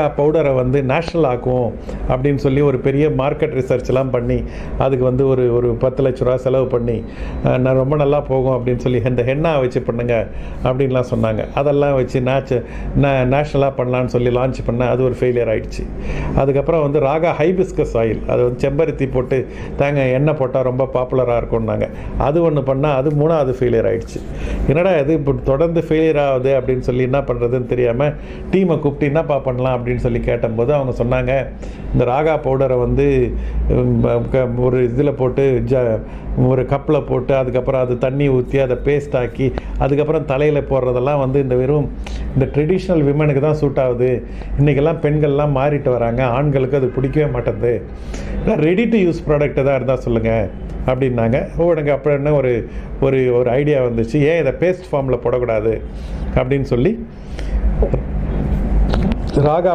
பவுடரை வந்து நேஷ்னல் ஆக்குவோம் அப்படின்னு சொல்லி ஒரு பெரிய மார்க்கெட் ரிசர்ச்லாம் பண்ணி அதுக்கு வந்து ஒரு ஒரு 10 லட்ச ரூபா செலவு பண்ணி நான் ரொம்ப நல்லா போகும் அப்படின்னு சொல்லி இந்த ஹென்னா வச்சு பண்ணுங்க அப்படின்லாம் சொன்னாங்க. அதெல்லாம் வச்சு நேஷ்னலாக பண்ணலான்னு சொல்லி லான்ச் பண்ணேன். அது ஒரு ஃபெயிலியர் ஆகிடுச்சு. அதுக்கப்புறம் வந்து ராகா ஹைபிஸ்கஸ் ஆயில், அது வந்து செம்பருத்தி போட்டு தேங்காய் எண்ணெய் போட்டால் ரொம்ப பாப்புலராக இருக்கும்னாங்க. அது ஒன்று பண்ணால் அது 3வது ஃபெயிலியர் ஆகிடுச்சு. என்னடா இது இப்போ தொடர்ந்து ஃபெயிலியர் ஆகுது அப்படின்னு சொல்லி என்ன பண்ணுறதுன்னு தெரியாமல் டீமை கூப்பிட்டு என்னப்பா பண்ணலாம் அப்படின்னு சொல்லி கேட்டபோது அவங்க சொன்னாங்க, இந்த ராகா பவுடரை வந்து ஒரு இதில் போட்டு ஒரு கப்பில் போட்டு அதுக்கப்புறம் அது தண்ணி ஊற்றி அதை பேஸ்ட் ஆக்கி அதுக்கப்புறம் தலையில் போடுறதெல்லாம் வந்து இந்த ட்ரெடிஷ்னல் விமனுக்கு தான் சூட் ஆகுது. இன்றைக்கெல்லாம் பெண்கள்லாம் மாறிட்டு வராங்க, ஆண்களுக்கு அது பிடிக்கவே மாட்டேது. ரெடி டு யூஸ் ப்ராடக்ட் தான் இருந்தால் சொல்லுங்கள் அப்படின்னாங்க. எனக்கு அப்போ என்ன ஒரு ஒரு ஐடியா வந்துச்சு, ஏன் இதை பேஸ்ட் ஃபார்மில் போடக்கூடாது அப்படின்னு சொல்லி ராகா